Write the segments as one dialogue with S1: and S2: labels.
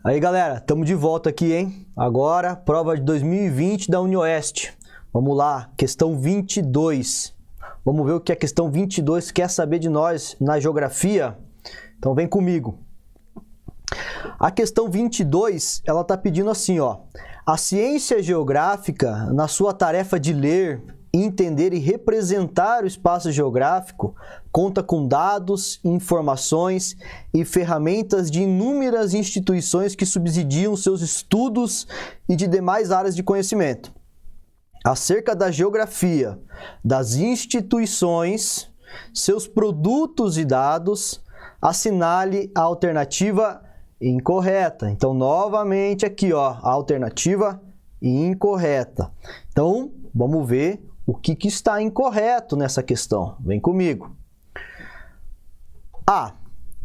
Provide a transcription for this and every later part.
S1: Aí, galera, estamos de volta aqui, hein? Agora, prova de 2020 da UniOeste. Vamos lá, questão 22. Vamos ver o que a questão 22 quer saber de nós na geografia. Então, vem comigo. A questão 22, ela está pedindo assim, ó. A ciência geográfica, na sua tarefa de ler, entender e representar o espaço geográfico, conta com dados, informações e ferramentas de inúmeras instituições que subsidiam seus estudos e de demais áreas de conhecimento. Acerca da geografia, das instituições, seus produtos e dados, assinale a alternativa incorreta. Então, novamente aqui, ó, a alternativa incorreta. Então, vamos ver o que está incorreto nessa questão. Vem comigo. A.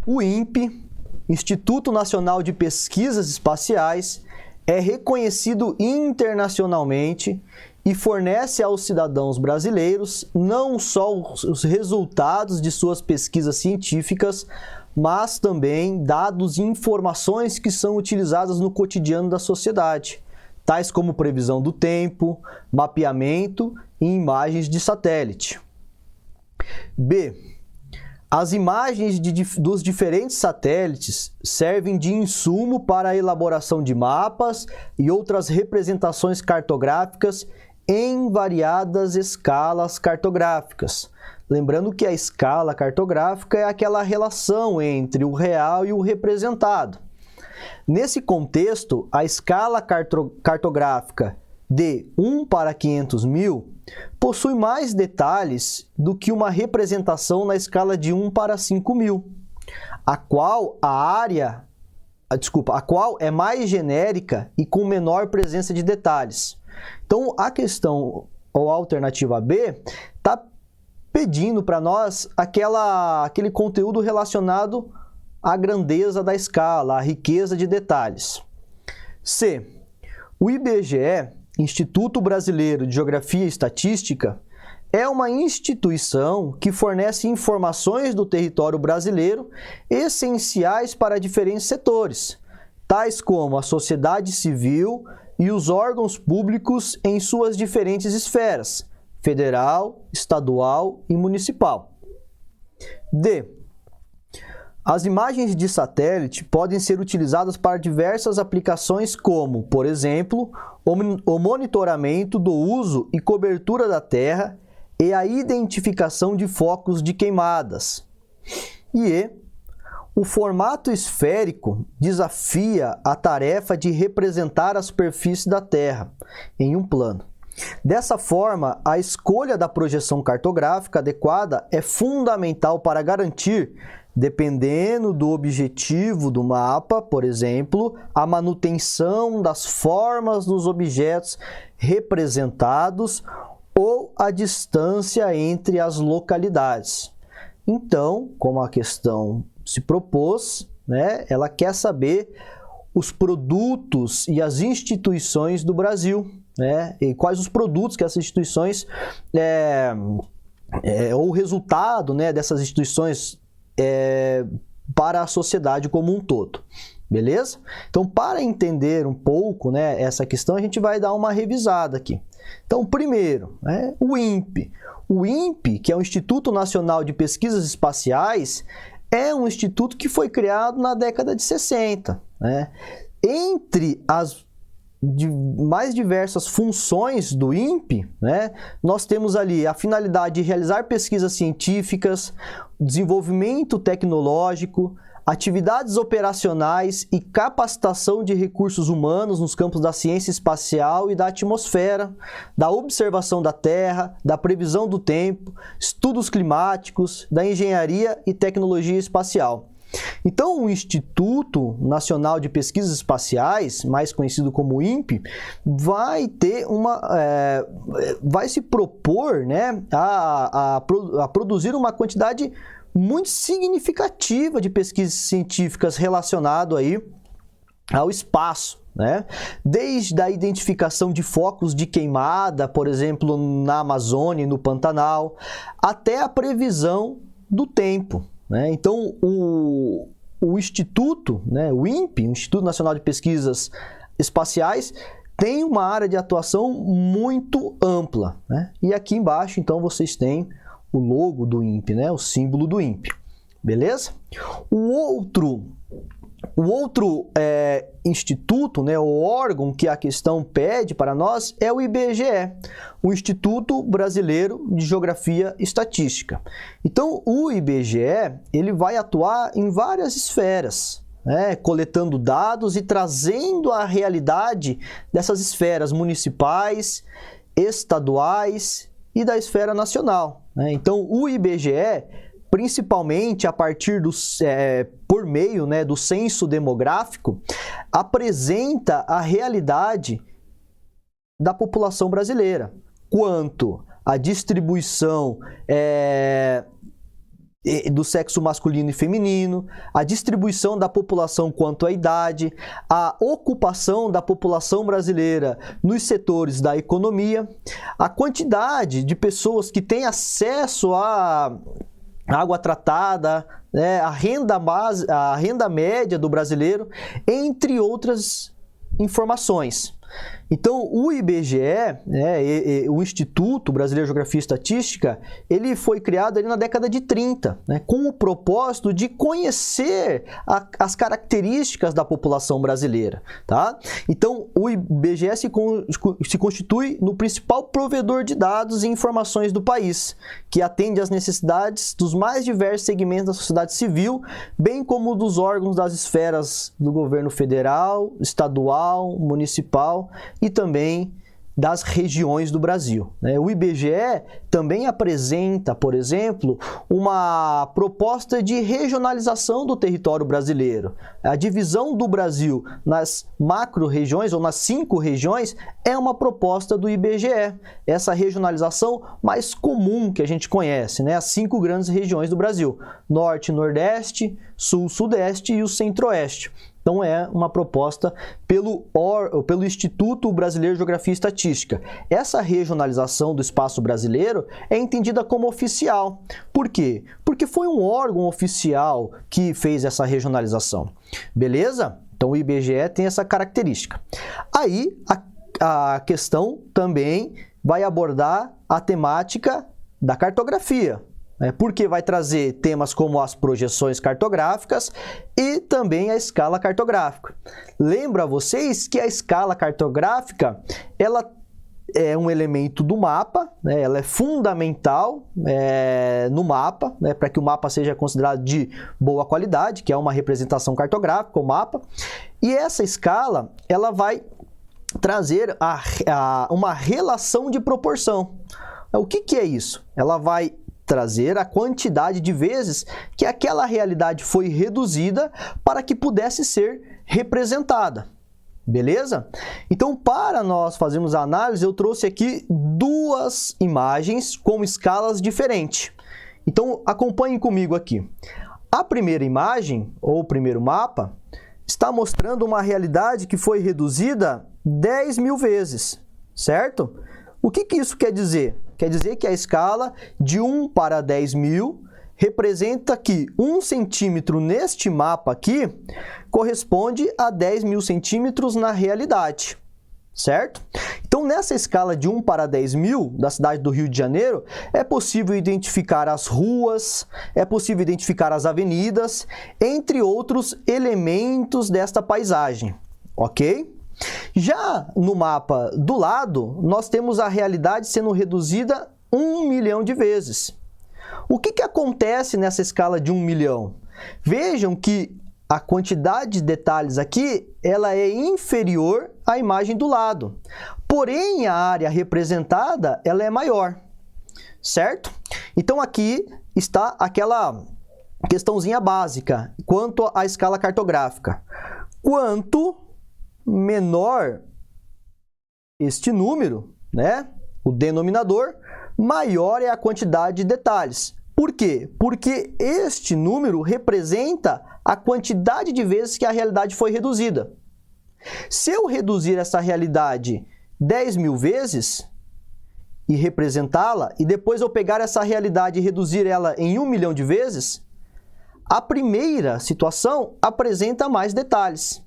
S1: O INPE, Instituto Nacional de Pesquisas Espaciais, é reconhecido internacionalmente e fornece aos cidadãos brasileiros não só os resultados de suas pesquisas científicas, mas também dados e informações que são utilizadas no cotidiano da sociedade, tais como previsão do tempo, mapeamento e imagens de satélite. B. As imagens dos diferentes satélites servem de insumo para a elaboração de mapas e outras representações cartográficas em variadas escalas cartográficas. Lembrando que a escala cartográfica é aquela relação entre o real e o representado. Nesse contexto, a escala cartográfica de 1 para 500 mil possui mais detalhes do que uma representação na escala de 1 para 5 mil, a qual é mais genérica e com menor presença de detalhes. Então, a questão, ou a alternativa B, está pedindo para nós aquele conteúdo relacionado à grandeza da escala, à riqueza de detalhes. C. O IBGE, Instituto Brasileiro de Geografia e Estatística, é uma instituição que fornece informações do território brasileiro essenciais para diferentes setores, tais como a sociedade civil e os órgãos públicos em suas diferentes esferas, federal, estadual e municipal. D. As imagens de satélite podem ser utilizadas para diversas aplicações como, por exemplo, o monitoramento do uso e cobertura da Terra e a identificação de focos de queimadas. E o formato esférico desafia a tarefa de representar a superfície da Terra em um plano. Dessa forma, a escolha da projeção cartográfica adequada é fundamental para garantir, dependendo do objetivo do mapa, por exemplo, a manutenção das formas dos objetos representados ou a distância entre as localidades. Então, como a questão se propôs, né, ela quer saber os produtos e as instituições do Brasil, né, e quais os produtos que essas instituições, ou o resultado, né, dessas instituições para a sociedade como um todo. Beleza? Então, para entender um pouco, né, essa questão, a gente vai dar uma revisada aqui. Então, primeiro, né, o INPE. O INPE, que é o Instituto Nacional de Pesquisas Espaciais, é um instituto que foi criado na década de 60. Né? Entre as mais diversas funções do INPE, né, nós temos ali a finalidade de realizar pesquisas científicas, desenvolvimento tecnológico, atividades operacionais e capacitação de recursos humanos nos campos da ciência espacial e da atmosfera, da observação da Terra, da previsão do tempo, estudos climáticos, da engenharia e tecnologia espacial. Então, o Instituto Nacional de Pesquisas Espaciais, mais conhecido como INPE, vai se propor, né, a produzir uma quantidade muito significativa de pesquisas científicas relacionado aí ao espaço, né? Desde a identificação de focos de queimada, por exemplo, na Amazônia e no Pantanal, até a previsão do tempo, né? Então, o Instituto, né, o INPE, o Instituto Nacional de Pesquisas Espaciais, tem uma área de atuação muito ampla, né? E aqui embaixo, então, vocês têm o logo do INPE, né, o símbolo do INPE, beleza? O outro instituto, né, o órgão que a questão pede para nós é o IBGE, o Instituto Brasileiro de Geografia e Estatística. Então, o IBGE ele vai atuar em várias esferas, né, coletando dados e trazendo a realidade dessas esferas municipais, estaduais e da esfera nacional, né? Então, o IBGE, principalmente a partir por meio, né, do censo demográfico, apresenta a realidade da população brasileira, quanto à distribuição do sexo masculino e feminino, a distribuição da população quanto à idade, a ocupação da população brasileira nos setores da economia, a quantidade de pessoas que têm acesso a água tratada, né, a renda média do brasileiro, entre outras informações. Então, o IBGE, né, o Instituto Brasileiro de Geografia e Estatística, ele foi criado ali na década de 30, né, com o propósito de conhecer as características da população brasileira, tá? Então, o IBGE se constitui no principal provedor de dados e informações do país, que atende às necessidades dos mais diversos segmentos da sociedade civil, bem como dos órgãos das esferas do governo federal, estadual, municipal e também das regiões do Brasil, né? O IBGE também apresenta, por exemplo, uma proposta de regionalização do território brasileiro. A divisão do Brasil nas macro-regiões, ou nas 5 regiões, é uma proposta do IBGE. Essa regionalização mais comum que a gente conhece, né? As 5 grandes regiões do Brasil: Norte, Nordeste, Sul, Sudeste e o Centro-Oeste. Então, é uma proposta pelo Instituto Brasileiro de Geografia e Estatística. Essa regionalização do espaço brasileiro é entendida como oficial. Por quê? Porque foi um órgão oficial que fez essa regionalização. Beleza? Então, o IBGE tem essa característica. Aí, a questão também vai abordar a temática da cartografia, porque vai trazer temas como as projeções cartográficas e também a escala cartográfica. Lembra vocês que a escala cartográfica ela é um elemento do mapa, né? Ela é fundamental no mapa, né? Para que o mapa seja considerado de boa qualidade, que é uma representação cartográfica, o mapa. E essa escala ela vai trazer uma relação de proporção. O que é isso? Ela vai trazer a quantidade de vezes que aquela realidade foi reduzida para que pudesse ser representada. Beleza? Então, para nós fazermos a análise, eu trouxe aqui 2 imagens com escalas diferentes. Então, acompanhem comigo aqui. A primeira imagem, ou o primeiro mapa, está mostrando uma realidade que foi reduzida 10.000 vezes, certo? O que isso quer dizer? Quer dizer que a escala de 1 para 10.000 representa que 1 centímetro neste mapa aqui corresponde a 10.000 centímetros na realidade, certo? Então, nessa escala de 1 para 10.000 da cidade do Rio de Janeiro, é possível identificar as ruas, é possível identificar as avenidas, entre outros elementos desta paisagem, ok? Já no mapa do lado, nós temos a realidade sendo reduzida 1 milhão de vezes. O que acontece nessa escala de 1 milhão? Vejam que a quantidade de detalhes aqui ela é inferior à imagem do lado. Porém, a área representada ela é maior, certo? Então, aqui está aquela questãozinha básica quanto à escala cartográfica. Quanto menor este número, né, o denominador, maior é a quantidade de detalhes. Por quê? Porque este número representa a quantidade de vezes que a realidade foi reduzida. Se eu reduzir essa realidade 10.000 vezes e representá-la, e depois eu pegar essa realidade e reduzir ela em 1 milhão de vezes, A primeira situação apresenta mais detalhes.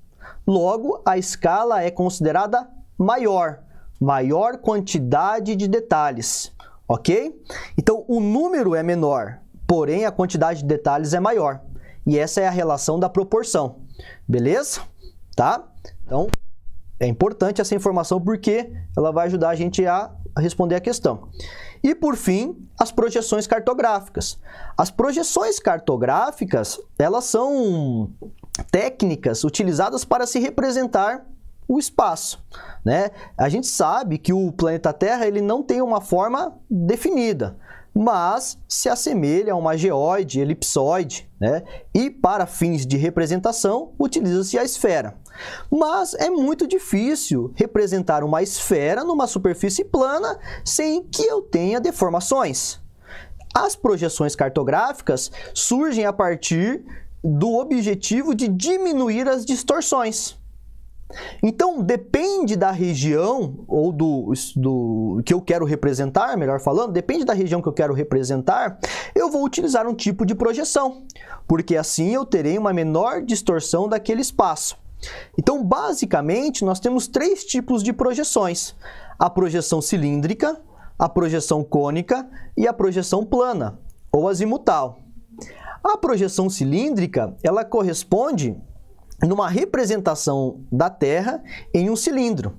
S1: Logo, a escala é considerada maior quantidade de detalhes, ok? Então, o número é menor, porém a quantidade de detalhes é maior. E essa é a relação da proporção, beleza? Tá? Então, é importante essa informação porque ela vai ajudar a gente a responder a questão. E, por fim, as projeções cartográficas. As projeções cartográficas, elas são técnicas utilizadas para se representar o espaço, né? A gente sabe que o planeta Terra ele não tem uma forma definida, mas se assemelha a uma geóide, elipsoide, né? E para fins de representação, utiliza-se a esfera. Mas é muito difícil representar uma esfera numa superfície plana sem que eu tenha deformações. As projeções cartográficas surgem a partir do objetivo de diminuir as distorções. Então, depende da região, ou do que eu quero representar, melhor falando, depende da região que eu quero representar, eu vou utilizar um tipo de projeção, porque assim eu terei uma menor distorção daquele espaço. Então, basicamente, nós temos 3 tipos de projeções: a projeção cilíndrica, a projeção cônica e a projeção plana, ou azimutal. A projeção cilíndrica, ela corresponde numa representação da Terra em um cilindro,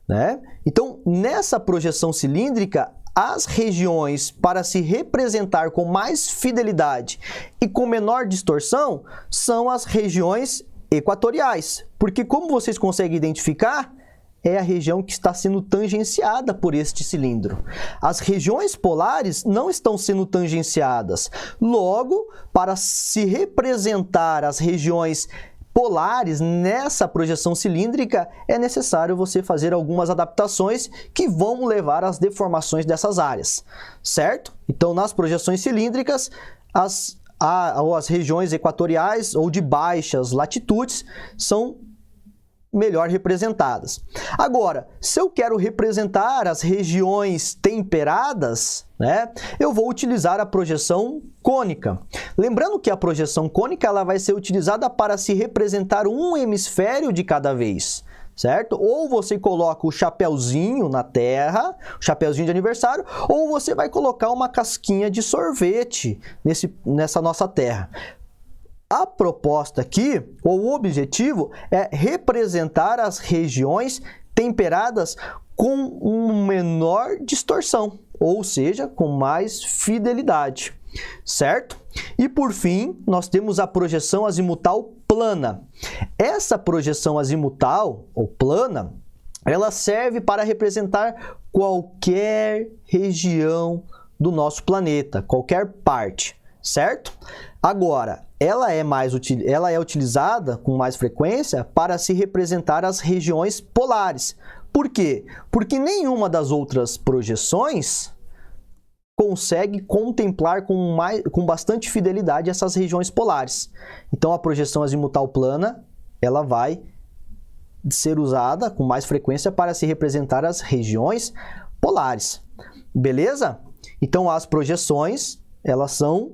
S1: né? Então, nessa projeção cilíndrica, as regiões para se representar com mais fidelidade e com menor distorção são as regiões equatoriais, porque como vocês conseguem identificar, é a região que está sendo tangenciada por este cilindro. As regiões polares não estão sendo tangenciadas. Logo, para se representar as regiões polares nessa projeção cilíndrica, é necessário você fazer algumas adaptações que vão levar às deformações dessas áreas, certo? Então, nas projeções cilíndricas, as regiões equatoriais ou de baixas latitudes são melhor representadas. Agora, se eu quero representar as regiões temperadas, né, eu vou utilizar a projeção cônica. Lembrando que a projeção cônica ela vai ser utilizada para se representar um hemisfério de cada vez, certo? Ou você coloca o chapeuzinho na Terra, o chapeuzinho de aniversário, ou você vai colocar uma casquinha de sorvete nessa nossa Terra. A proposta aqui, ou o objetivo, é representar as regiões temperadas com uma menor distorção, ou seja, com mais fidelidade, certo? E por fim, nós temos a projeção azimutal plana. Essa projeção azimutal, ou plana, ela serve para representar qualquer região do nosso planeta, qualquer parte, certo? Agora, ela é utilizada com mais frequência para se representar as regiões polares. Por quê? Porque nenhuma das outras projeções consegue contemplar com bastante fidelidade essas regiões polares. Então, a projeção azimutal plana, ela vai ser usada com mais frequência para se representar as regiões polares. Beleza? Então, as projeções, elas são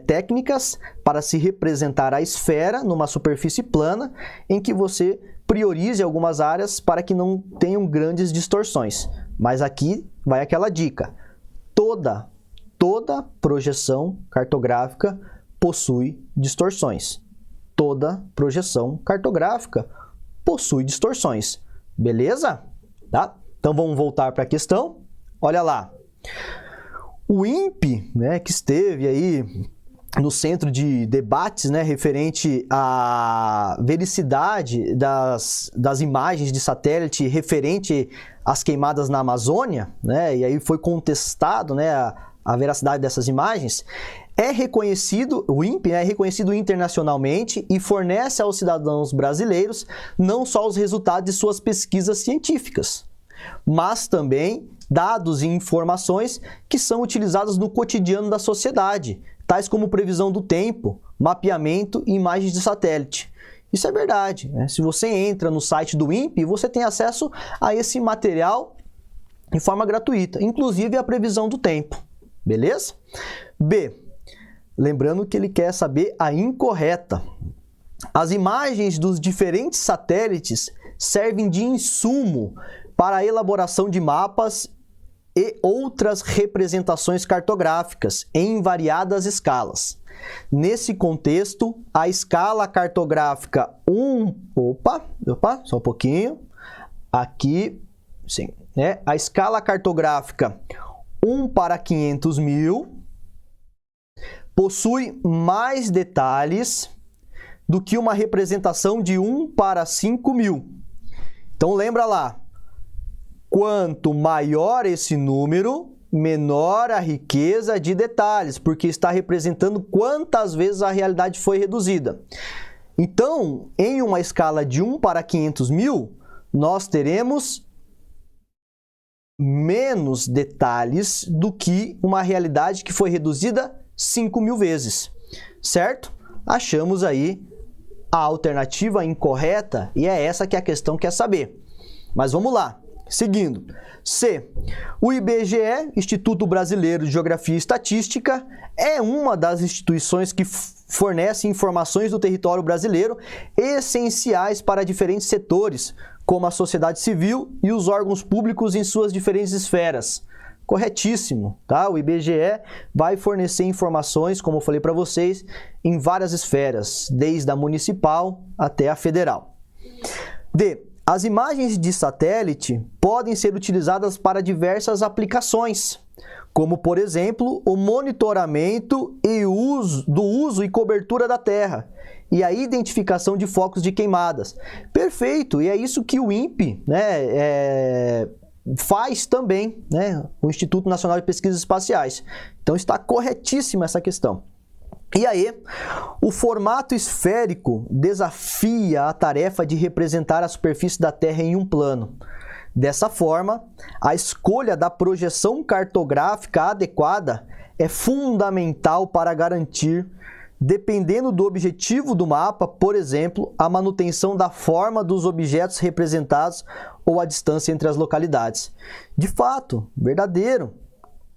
S1: técnicas para se representar a esfera numa superfície plana em que você priorize algumas áreas para que não tenham grandes distorções. Mas aqui vai aquela dica: toda projeção cartográfica possui distorções. Toda projeção cartográfica possui distorções. Beleza? Tá? Então vamos voltar para a questão. Olha lá. O INPE, né, que esteve aí no centro de debates, né, referente à vericidade das imagens de satélite referente às queimadas na Amazônia, né, e aí foi contestado, né, a veracidade dessas imagens, o INPE é reconhecido internacionalmente e fornece aos cidadãos brasileiros não só os resultados de suas pesquisas científicas, mas também dados e informações que são utilizados no cotidiano da sociedade, tais como previsão do tempo, mapeamento e imagens de satélite. Isso é verdade, né? Se você entra no site do INPE, você tem acesso a esse material de forma gratuita, inclusive a previsão do tempo. Beleza? B. Lembrando que ele quer saber a incorreta. As imagens dos diferentes satélites servem de insumo para a elaboração de mapas e outras representações cartográficas em variadas escalas. Nesse contexto, a escala cartográfica 1... Opa, só um pouquinho. Aqui, sim, né? A escala cartográfica 1 para 500 mil possui mais detalhes do que uma representação de 1 para 5 mil. Então, lembra lá, quanto maior esse número, menor a riqueza de detalhes, porque está representando quantas vezes a realidade foi reduzida. Então, em uma escala de 1 para 500 mil, nós teremos menos detalhes do que uma realidade que foi reduzida 5 mil vezes, certo? Achamos aí a alternativa incorreta e é essa que a questão quer saber. Mas vamos lá, seguindo. C. O IBGE, Instituto Brasileiro de Geografia e Estatística, é uma das instituições que fornece informações do território brasileiro essenciais para diferentes setores, como a sociedade civil e os órgãos públicos em suas diferentes esferas. Corretíssimo, tá? O IBGE vai fornecer informações, como eu falei para vocês, em várias esferas, desde a municipal até a federal. D. As imagens de satélite podem ser utilizadas para diversas aplicações, como, por exemplo, o monitoramento do uso e cobertura da Terra e a identificação de focos de queimadas. Perfeito, e é isso que o INPE, né, faz também, né, o Instituto Nacional de Pesquisas Espaciais. Então está corretíssima essa questão. E aí, o formato esférico desafia a tarefa de representar a superfície da Terra em um plano. Dessa forma, a escolha da projeção cartográfica adequada é fundamental para garantir, dependendo do objetivo do mapa, por exemplo, a manutenção da forma dos objetos representados ou a distância entre as localidades. De fato, verdadeiro,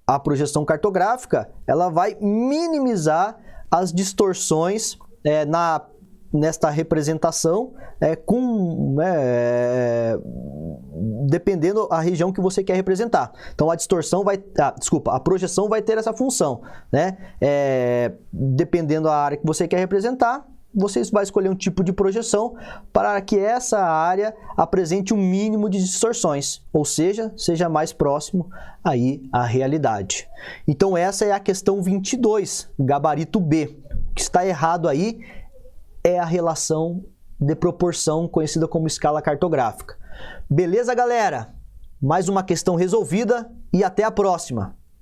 S1: a projeção cartográfica ela vai minimizar as distorções nesta representação, dependendo da região que você quer representar. Então, a distorção a projeção vai ter essa função, né? Dependendo da área que você quer representar, você vai escolher um tipo de projeção para que essa área apresente um mínimo de distorções, ou seja mais próximo aí à realidade. Então, essa é a questão 22, gabarito B. O que está errado aí é a relação de proporção conhecida como escala cartográfica. Beleza, galera? Mais uma questão resolvida e até a próxima!